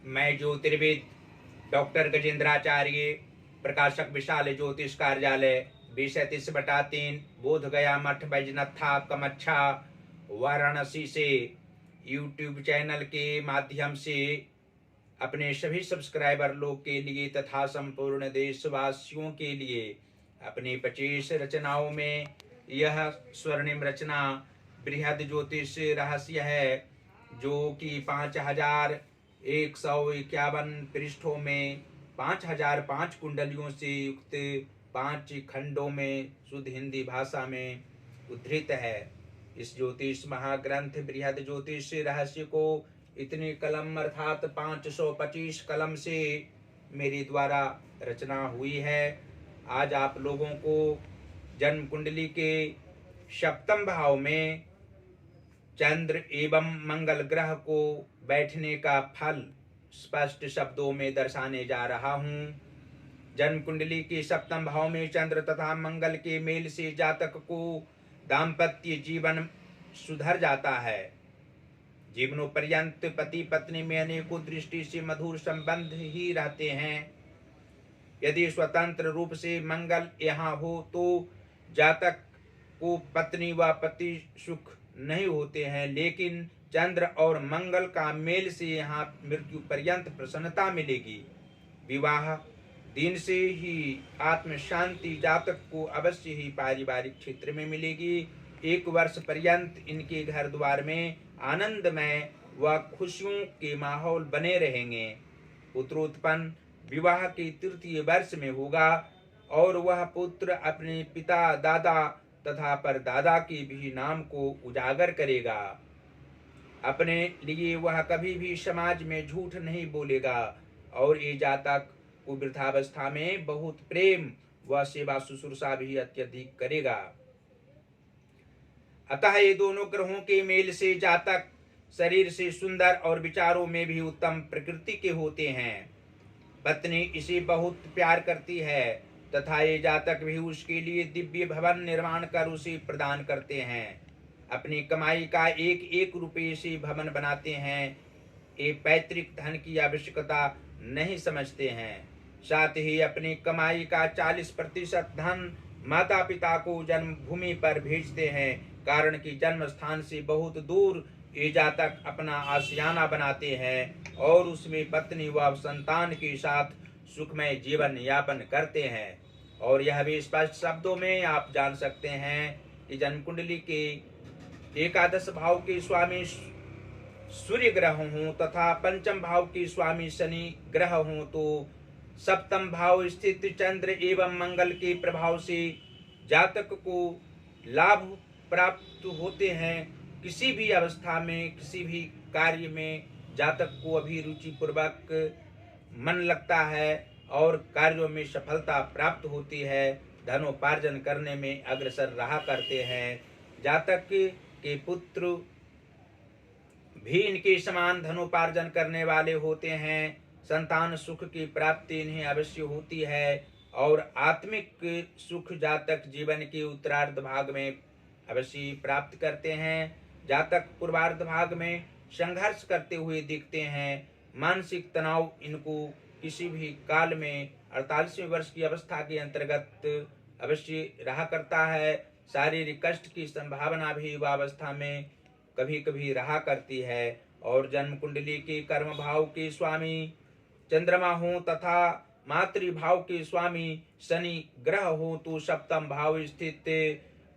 मैं ज्योतिर्विद डॉक्टर गजेंद्राचार्य, प्रकाशक विशाल ज्योतिष कार्यालय, 20-30/3, बोध गया मठ, बैजनाथा कमच्छा, वाराणसी से यूट्यूब चैनल के माध्यम से अपने सभी सब्सक्राइबर लोग के लिए तथा संपूर्ण देशवासियों के लिए अपनी 25 रचनाओं में यह स्वर्णिम रचना बृहद ज्योतिष रहस्य है, जो कि 5151 पृष्ठों में 5005 कुंडलियों से युक्त 5 खंडों में शुद्ध हिंदी भाषा में उद्धृत है। इस ज्योतिष महाग्रंथ बृहद ज्योतिष रहस्य को इतनी कलम अर्थात 525 कलम से मेरे द्वारा रचना हुई है। आज आप लोगों को जन्म कुंडली के सप्तम भाव में चंद्र एवं मंगल ग्रह को बैठने का फल स्पष्ट शब्दों में दर्शाने जा रहा हूं। जन्म कुंडली के सप्तम भाव में चंद्र तथा मंगल के मेल से जातक को दाम्पत्य जीवन सुधर जाता है। जीवनों पर्यंत पति पत्नी में अनेकों दृष्टि से मधुर संबंध ही रहते हैं। यदि स्वतंत्र रूप से मंगल यहाँ हो तो जातक को पत्नी व पति सुख नहीं होते हैं, लेकिन चंद्र और मंगल का मेल से यहाँ मृत्यु पर्यंत प्रसन्नता मिलेगी। विवाह दिन से ही आत्म शांति जातक को अवश्य ही पारिवारिक क्षेत्र में मिलेगी। 1 वर्ष पर्यंत इनके घर द्वार में आनंदमय व खुशियों के माहौल बने रहेंगे। पुत्रोत्पन्न विवाह के 3य वर्ष में होगा और वह पुत्र अपने पिता, दादा तथा परदादा के भी नाम को उजागर करेगा। अपने लिए वह कभी भी समाज में झूठ नहीं बोलेगा और ये जातक को वृद्धावस्था में बहुत प्रेम व सेवा शुश्रूषा भी अत्यधिक करेगा। अतः ये दोनों ग्रहों के मेल से जातक शरीर से सुंदर और विचारों में भी उत्तम प्रकृति के होते हैं। पत्नी इसे बहुत प्यार करती है तथा ये जातक भी उसके लिए दिव्य भवन निर्माण कर उसे प्रदान करते हैं। अपनी कमाई का 1-1 रुपये से भवन बनाते हैं। ये पैतृक धन की आवश्यकता नहीं समझते हैं। साथ ही अपनी कमाई का 40% धन माता पिता को जन्मभूमि पर भेजते हैं, कारण कि जन्म स्थान से बहुत दूर ये जातक अपना आशियाना बनाते हैं और उसमें पत्नी व संतान के साथ सुखमय जीवन यापन करते हैं। और यह भी स्पष्ट शब्दों में आप जान सकते हैं कि जन्म कुंडली के 11 भाव के स्वामी सूर्य ग्रह हों तथा 5म भाव के स्वामी शनि ग्रह हों तो 7म भाव स्थित चंद्र एवं मंगल के प्रभाव से जातक को लाभ प्राप्त होते हैं। किसी भी अवस्था में किसी भी कार्य में जातक को अभिरुचि पूर्वक मन लगता है और कार्यों में सफलता प्राप्त होती है। धनोपार्जन करने में अग्रसर रहा करते हैं। जातक के पुत्र भी इनके समान धनोपार्जन करने वाले होते हैं। संतान सुख की प्राप्ति इन्हें अवश्य होती है और आत्मिक सुख जातक जीवन के उत्तरार्ध भाग में अवश्य प्राप्त करते हैं। जातक पूर्वार्ध भाग में संघर्ष करते हुए दिखते हैं। मानसिक तनाव इनको किसी भी काल में 48वें वर्ष की अवस्था के अंतर्गत अवश्य रहा करता है। शारीरिक कष्ट की संभावना भी वह अवस्था में कभी कभी रहा करती है। और जन्म कुंडली के कर्म भाव के स्वामी चंद्रमा हो तथा मातृभाव के स्वामी शनि ग्रह हो तो 7म भाव स्थित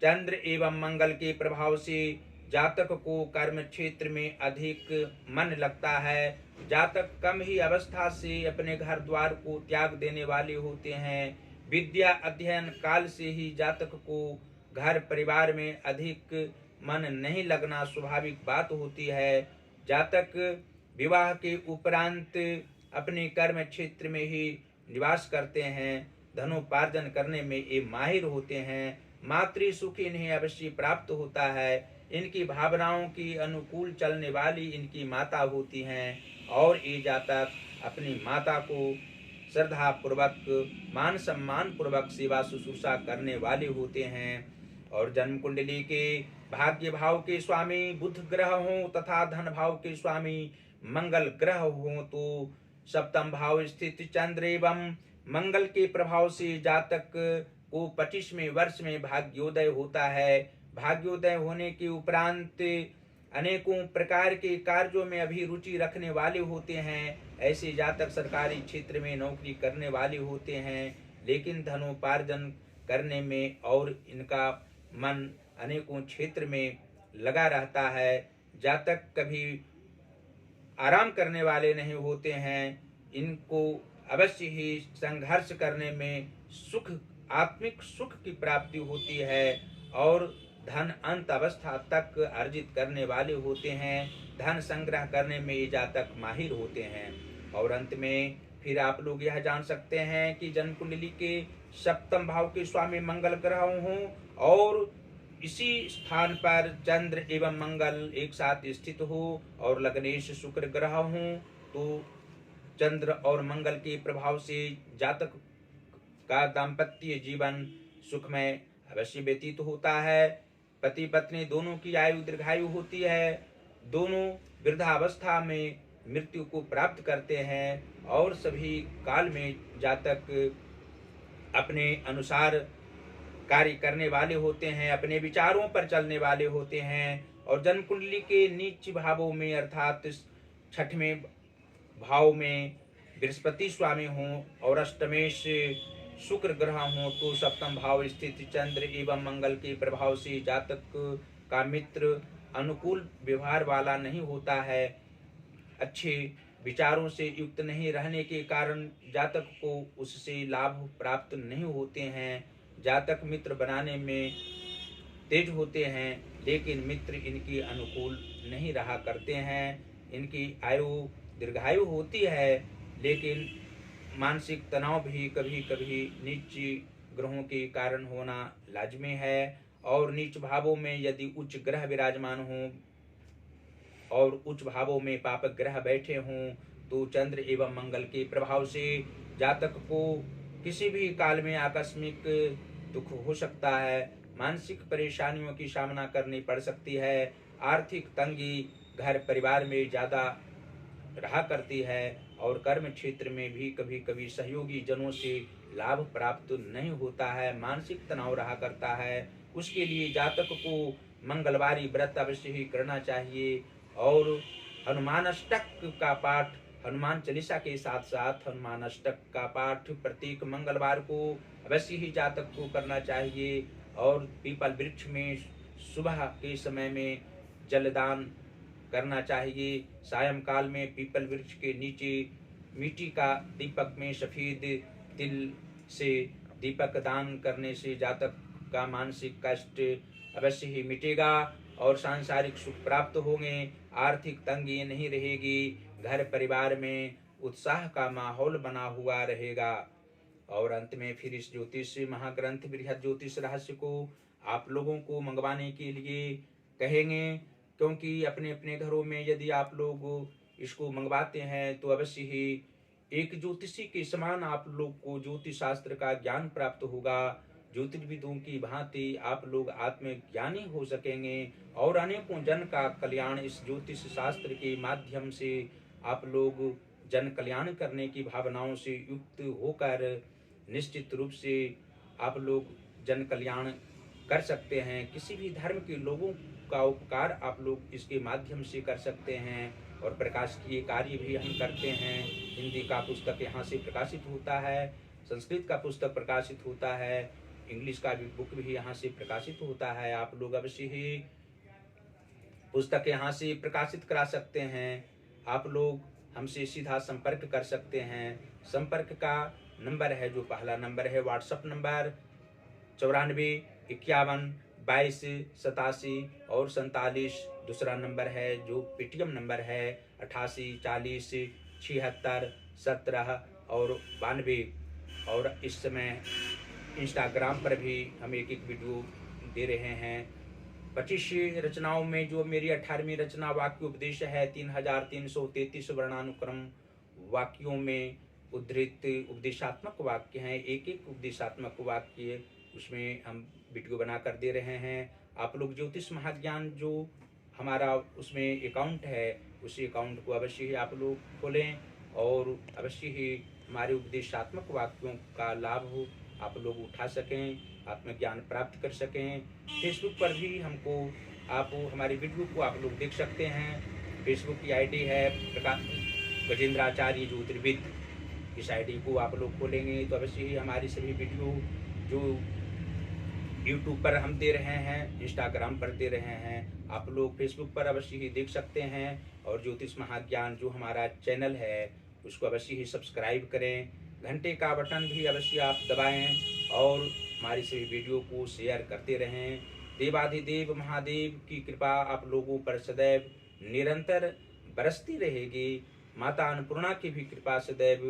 चंद्र एवं मंगल के प्रभाव से जातक को कर्म क्षेत्र में अधिक मन लगता है। जातक कम ही अवस्था से अपने घर द्वार को त्याग देने वाले होते हैं। विद्या अध्ययन काल से ही जातक को घर परिवार में अधिक मन नहीं लगना स्वाभाविक बात होती है। जातक विवाह के उपरांत अपने कर्म क्षेत्र में ही निवास करते हैं। धनोपार्जन करने में ये माहिर होते हैं। मातृ सुख इन्हें अवश्य प्राप्त होता है। इनकी भावनाओं की अनुकूल चलने वाली इनकी माता होती हैं और ये जातक अपनी माता को श्रद्धा पूर्वक मान सम्मान पूर्वक सेवा शुश्रूषा करने वाले होते हैं। और जन्म कुंडली के भाग्य भाव के स्वामी बुध ग्रह हों तथा धन भाव के स्वामी मंगल ग्रह हो तो सप्तम भाव स्थित चंद्र एवं मंगल के प्रभाव से जातक को 25वें वर्ष में भाग्योदय होता है। भाग्योदय होने के उपरांत अनेकों प्रकार के कार्यों में अभिरुचि रखने वाले होते हैं। ऐसे जातक सरकारी क्षेत्र में नौकरी करने वाले होते हैं, लेकिन धनोपार्जन करने में और इनका मन अनेकों क्षेत्र में लगा रहता है। जातक कभी आराम करने वाले नहीं होते हैं। इनको अवश्य ही संघर्ष करने में सुख, आत्मिक सुख की प्राप्ति होती है और धन अंत अवस्था तक अर्जित करने वाले होते हैं। धन संग्रह करने में ये जातक माहिर होते हैं। और अंत में फिर आप लोग यह जान सकते हैं कि जन्म कुंडली के सप्तम भाव के स्वामी मंगल ग्रह हों और इसी स्थान पर चंद्र एवं मंगल एक साथ स्थित हो और लग्नेश शुक्र ग्रह हों तो चंद्र और मंगल के प्रभाव से जातक का दाम्पत्य जीवन सुखमय अवश्य व्यतीत होता है। पति पत्नी दोनों की आयु दीर्घायु होती है। दोनों वृद्धावस्था में मृत्यु को प्राप्त करते हैं और सभी काल में जातक अपने अनुसार कार्य करने वाले होते हैं, अपने विचारों पर चलने वाले होते हैं। और जन्म कुंडली के नीच भावों में अर्थात छठवें भाव में बृहस्पति स्वामी हों और अष्टमेश शुक्र ग्रह हों तो सप्तम भाव स्थित चंद्र एवं मंगल के प्रभाव से जातक का मित्र अनुकूल व्यवहार वाला नहीं होता है। अच्छे विचारों से युक्त नहीं रहने के कारण जातक को उससे लाभ प्राप्त नहीं होते हैं। जातक मित्र बनाने में तेज होते हैं, लेकिन मित्र इनकी अनुकूल नहीं रहा करते हैं। इनकी आयु दीर्घायु होती है, लेकिन मानसिक तनाव भी कभी कभी नीच ग्रहों के कारण होना लाजमी है। और नीच भावों में यदि उच्च ग्रह विराजमान हों और उच्च भावों में पापक ग्रह बैठे हों तो चंद्र एवं मंगल के प्रभाव से जातक को किसी भी काल में आकस्मिक दुख हो सकता है। मानसिक परेशानियों की सामना करनी पड़ सकती है। आर्थिक तंगी घर परिवार में ज़्यादा रहा करती है और कर्म क्षेत्र में भी कभी कभी सहयोगी जनों से लाभ प्राप्त नहीं होता है। मानसिक तनाव रहा करता है। उसके लिए जातक को मंगलवारी व्रत अवश्य ही करना चाहिए और हनुमान अष्टक का पाठ, हनुमान चालीसा के साथ साथ हनुमान अष्टक का पाठ प्रत्येक मंगलवार को अवश्य ही जातक को करना चाहिए। और पीपल वृक्ष में सुबह के समय में जलदान करना चाहिए। सायंकाल में पीपल वृक्ष के नीचे मिट्टी का दीपक में सफेद तिल से दीपक दान करने से जातक का मानसिक कष्ट अवश्य ही मिटेगा और सांसारिक सुख प्राप्त होंगे। आर्थिक तंगी नहीं रहेगी। घर परिवार में उत्साह का माहौल बना हुआ रहेगा। और अंत में फिर इस ज्योतिष महाग्रंथ बृहद ज्योतिष रहस्य को आप लोगों को मंगवाने के लिए कहेंगे, क्योंकि अपने अपने घरों में यदि आप लोग इसको मंगवाते हैं तो अवश्य ही एक ज्योतिषी के समान आप लोग को ज्योतिष शास्त्र का ज्ञान प्राप्त होगा। ज्योतिर्विदों की भांति आप लोग आत्मज्ञानी हो सकेंगे और अनेकों जन का कल्याण इस ज्योतिष शास्त्र के माध्यम से आप लोग जन कल्याण करने की भावनाओं से युक्त होकर निश्चित रूप से आप लोग जन कल्याण कर सकते हैं। किसी भी धर्म के लोगों का उपकार आप लोग इसके माध्यम से कर सकते हैं। और प्रकाशकीय कार्य भी हम करते हैं। हिंदी का पुस्तक यहाँ से प्रकाशित होता है, संस्कृत का पुस्तक प्रकाशित होता है, इंग्लिश का भी बुक भी यहाँ से प्रकाशित होता है। आप लोग अवश्य ही पुस्तक यहाँ से प्रकाशित करा सकते हैं। आप लोग हमसे सीधा संपर्क कर सकते हैं। संपर्क का नंबर है, जो पहला नंबर है व्हाट्सएप नंबर 94512287 और 47। दूसरा नंबर है जो पेटीएम नंबर है 88407617 और 92। और इस समय इंस्टाग्राम पर भी हम एक वीडियो दे रहे हैं। 25 रचनाओं में जो मेरी 18वीं रचना वाक्य उपदेश है, 3333 वर्णानुक्रम वाक्यों में उद्धृत उपदेशात्मक वाक्य हैं। एक एक उपदेशात्मक वाक्य उसमें हम वीडियो बनाकर दे रहे हैं। आप लोग ज्योतिष महाज्ञान जो हमारा उसमें अकाउंट है उसी अकाउंट को अवश्य ही आप लोग खोलें और अवश्य ही हमारे उपदेशात्मक वाक्यों का लाभ हो आप लोग उठा सकें, आत्मज्ञान प्राप्त कर सकें। फेसबुक पर भी हमको आप हमारी वीडियो को आप लोग देख सकते हैं। फेसबुक की आईडी है गजेंद्राचार्य ज्योतिर्विद। इस आईडी को आप लोग खोलेंगे तो अवश्य ही हमारी सभी वीडियो जो यूट्यूब पर हम दे रहे हैं, इंस्टाग्राम पर दे रहे हैं, आप लोग फेसबुक पर अवश्य ही देख सकते हैं। और ज्योतिष महाज्ञान जो हमारा चैनल है उसको अवश्य ही सब्सक्राइब करें, घंटे का बटन भी अवश्य आप दबाएं और हमारी सभी वीडियो को शेयर करते रहें। देवाधिदेव महादेव की कृपा आप लोगों पर सदैव निरंतर बरसती रहेगी। माता अन्नपूर्णा की भी कृपा सदैव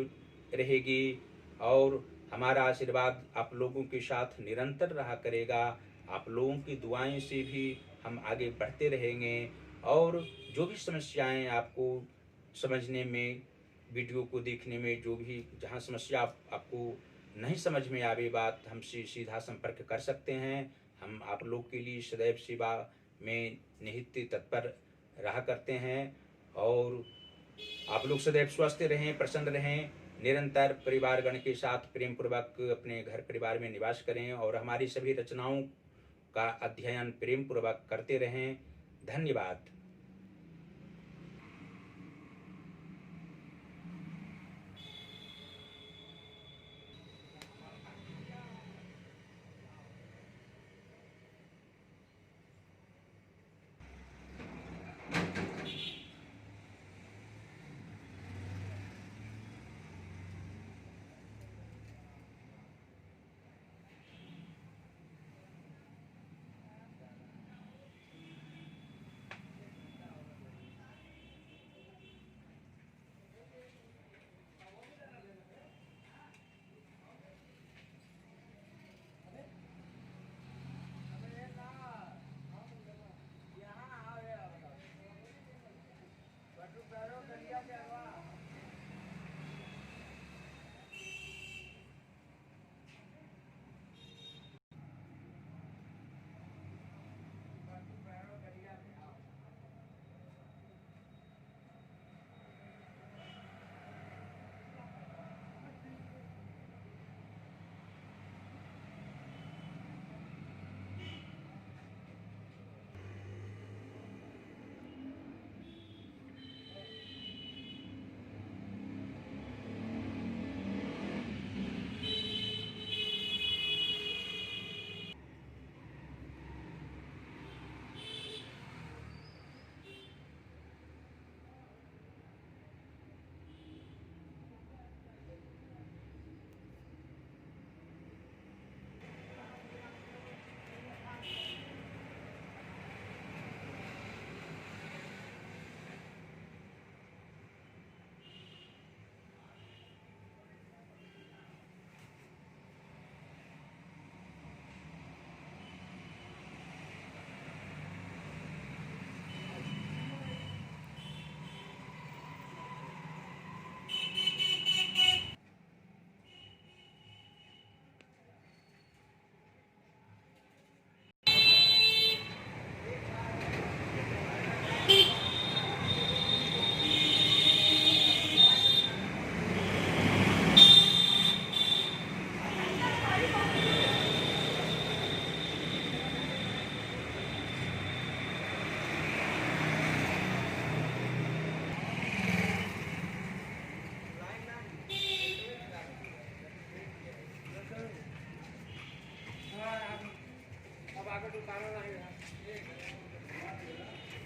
रहेगी और हमारा आशीर्वाद आप लोगों के साथ निरंतर रहा करेगा। आप लोगों की दुआएं से भी हम आगे बढ़ते रहेंगे और जो भी समस्याएं आपको समझने में, वीडियो को देखने में, जो भी जहां समस्या आपको नहीं समझ में आवे बात, हमसे सीधा संपर्क कर सकते हैं। हम आप लोग के लिए सदैव सेवा में निहित तत्पर रहा करते हैं और आप लोग सदैव स्वस्थ रहें, प्रसन्न रहें, निरंतर परिवारगण के साथ प्रेम पूर्वक अपने घर परिवार में निवास करें और हमारी सभी रचनाओं का अध्ययन प्रेम पूर्वक करते रहें। धन्यवाद।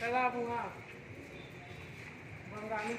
चला बुआ बंगाली